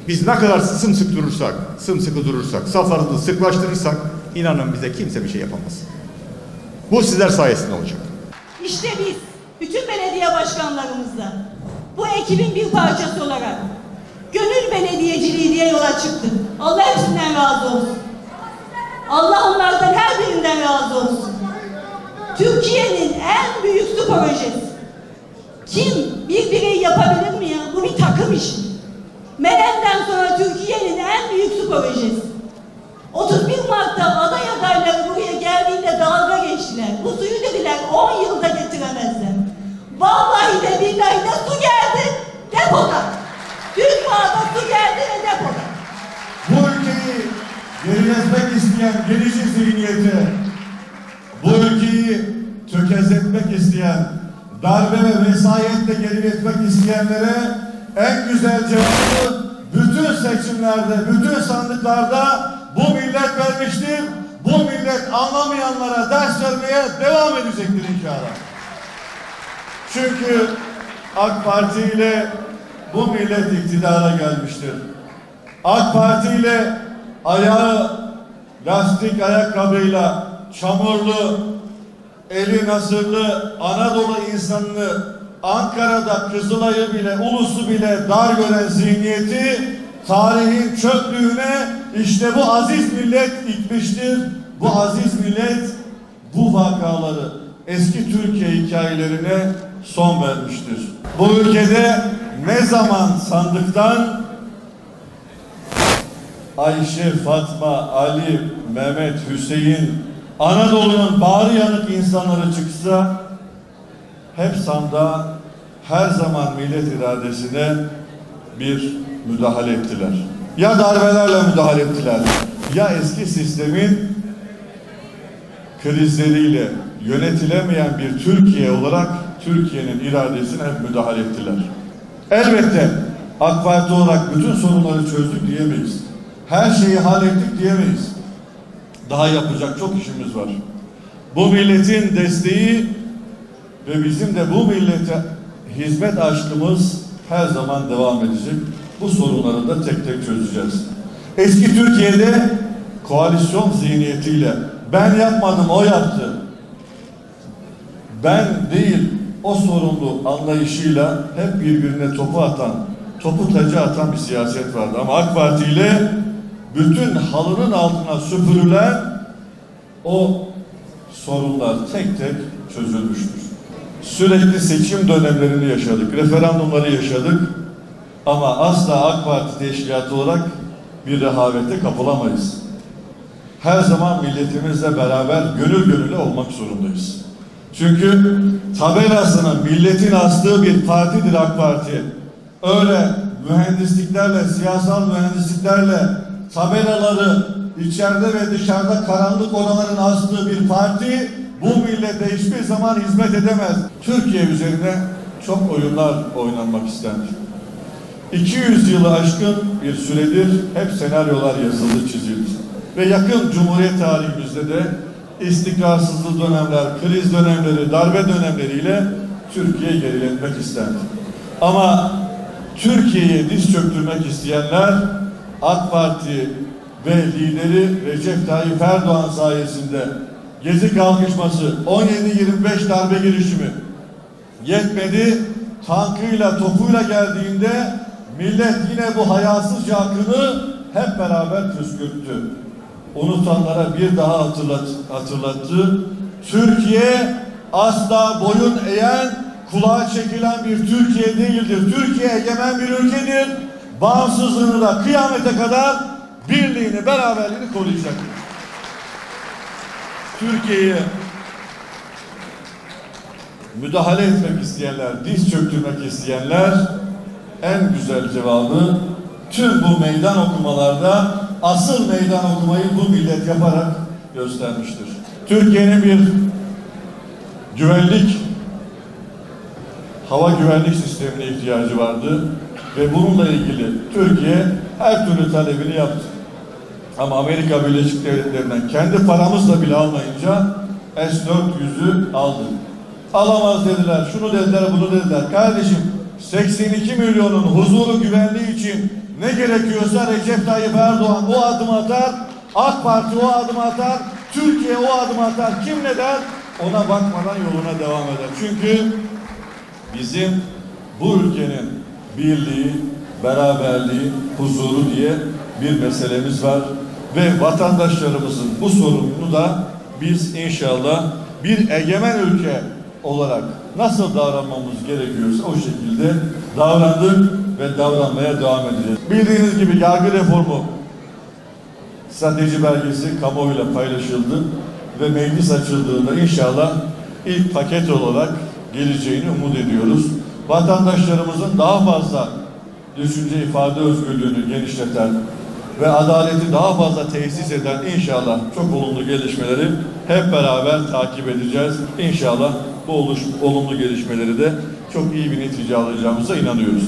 Biz ne kadar sımsıkı durursak, saflarını sıklaştırırsak inanın bize kimse bir şey yapamaz. Bu sizler sayesinde olacak. İşte biz bütün belediye başkanlarımızla bu ekibin bir parçası olarak gönül belediyeciliği diye yola çıktık. Allah hepsinden razı olsun. Allah onlardan her birinden razı olsun. Türkiye'nin en büyük su projesi. Kim bir birey yapabilir mi ya? Bu bir takım işi. Meren'den sonra Türkiye'nin en büyük su projesi. 31 Mart'ta aday adayları buraya geldiğinde dalga geçtiler. Bu suyu dediler 10 yılda getiremezler. Vallahi de billahi de su geldi depoda. Türkmağ'da su geldi ve depoda. Bu ülkeyi geriletmek isteyen gerici zihniyeti, bu ülkeyi tökezletmek isteyen, darbe ve vesayetle geriletmek isteyenlere en güzel cevabı bütün seçimlerde, bütün sandıklarda bu millet vermiştir. Bu millet anlamayanlara ders vermeye devam edecektir inşallah. Çünkü AK Parti ile bu millet iktidara gelmiştir. AK Parti ile ayağı lastik ayakkabıyla, çamurlu, eli nasırlı Anadolu insanını Ankara'da Kızılay'ı bile, Ulus'u bile dar gören zihniyeti tarihin çöplüğüne işte bu aziz millet itmiştir. Bu aziz millet bu vakaları, eski Türkiye hikayelerine son vermiştir. Bu ülkede ne zaman sandıktan Ayşe, Fatma, Ali, Mehmet, Hüseyin, Anadolu'nun bağrı yanık insanları çıksa hep sandığa, her zaman millet iradesine bir müdahale ettiler. Ya darbelerle müdahale ettiler, ya eski sistemin krizleriyle yönetilemeyen bir Türkiye olarak Türkiye'nin iradesine hep müdahale ettiler. Elbette AK Parti olarak bütün sorunları çözdük diyemeyiz. Her şeyi hallettik diyemeyiz. Daha yapacak çok işimiz var. Bu milletin desteği ve bizim de bu millete hizmet aşkımız her zaman devam edecek. Bu sorunları da tek tek çözeceğiz. Eski Türkiye'de koalisyon zihniyetiyle ben yapmadım, o yaptı. Ben değil, o sorumlu anlayışıyla hep birbirine topu tacı atan bir siyaset vardı. Ama AK Parti ile bütün halının altına süpürülen o sorunlar tek tek çözülmüştür. Sürekli seçim dönemlerini yaşadık, referandumları yaşadık ama asla AK Parti teşkilatı olarak bir rehavete kapılamayız. Her zaman milletimizle beraber gönül gönüle olmak zorundayız. Çünkü tabelasına milletin astığı bir partidir AK Parti. Öyle mühendisliklerle, siyasal mühendisliklerle tabelaları içeride ve dışarıda karanlık odaların astığı bir parti bu millete hiçbir zaman hizmet edemez. Türkiye üzerine çok oyunlar oynanmak istendi. 200 yılı aşkın bir süredir hep senaryolar yazıldı, çizildi. Ve yakın Cumhuriyet tarihimizde de istikrarsızlık dönemler, kriz dönemleri, darbe dönemleriyle Türkiye'yi geriletmek istendi. Ama Türkiye'ye diz çöktürmek isteyenler AK Parti ve lideri Recep Tayyip Erdoğan sayesinde Gezi kalkışması, 17-25 darbe girişimi yetmedi. Tankıyla, topuyla geldiğinde millet yine bu hayasızca akını hep beraber püskürttü. Unutanlara bir daha hatırlattı. Türkiye asla boyun eğen, kulağa çekilen bir Türkiye değildir. Türkiye egemen bir ülkedir. Bağımsızlığını da kıyamete kadar birliğini, beraberliğini koruyacaktır. Türkiye'ye müdahale etmek isteyenler, diz çöktürmek isteyenler en güzel cevabı tüm bu meydan okumalarda asıl meydan okumayı bu millet yaparak göstermiştir. Türkiye'nin bir hava güvenlik sistemine ihtiyacı vardı ve bununla ilgili Türkiye her türlü talebini yaptı. Ama Amerika Birleşik Devletleri'nden kendi paramızla bile almayınca S-400'ü aldı. Alamaz dediler, şunu dediler, bunu dediler. Kardeşim 82 milyonun huzuru güvenliği için ne gerekiyorsa Recep Tayyip Erdoğan o adımı atar, AK Parti o adımı atar, Türkiye o adımı atar. Kim ne der? Ona bakmadan yoluna devam eder. Çünkü bizim bu ülkenin birliği, beraberliği, huzuru diye bir meselemiz var. Ve vatandaşlarımızın bu sorununu da biz inşallah bir egemen ülke olarak nasıl davranmamız gerekiyorsa o şekilde davrandık ve davranmaya devam edeceğiz. Bildiğiniz gibi yargı reformu strateji belgesi kamuoyuyla paylaşıldı ve meclis açıldığında inşallah ilk paket olarak geleceğini umut ediyoruz. Vatandaşlarımızın daha fazla düşünce ifade özgürlüğünü genişleten ve adaleti daha fazla tesis eden inşallah çok olumlu gelişmeleri hep beraber takip edeceğiz. İnşallah bu olumlu gelişmeleri de çok iyi bir netice alacağımıza inanıyoruz.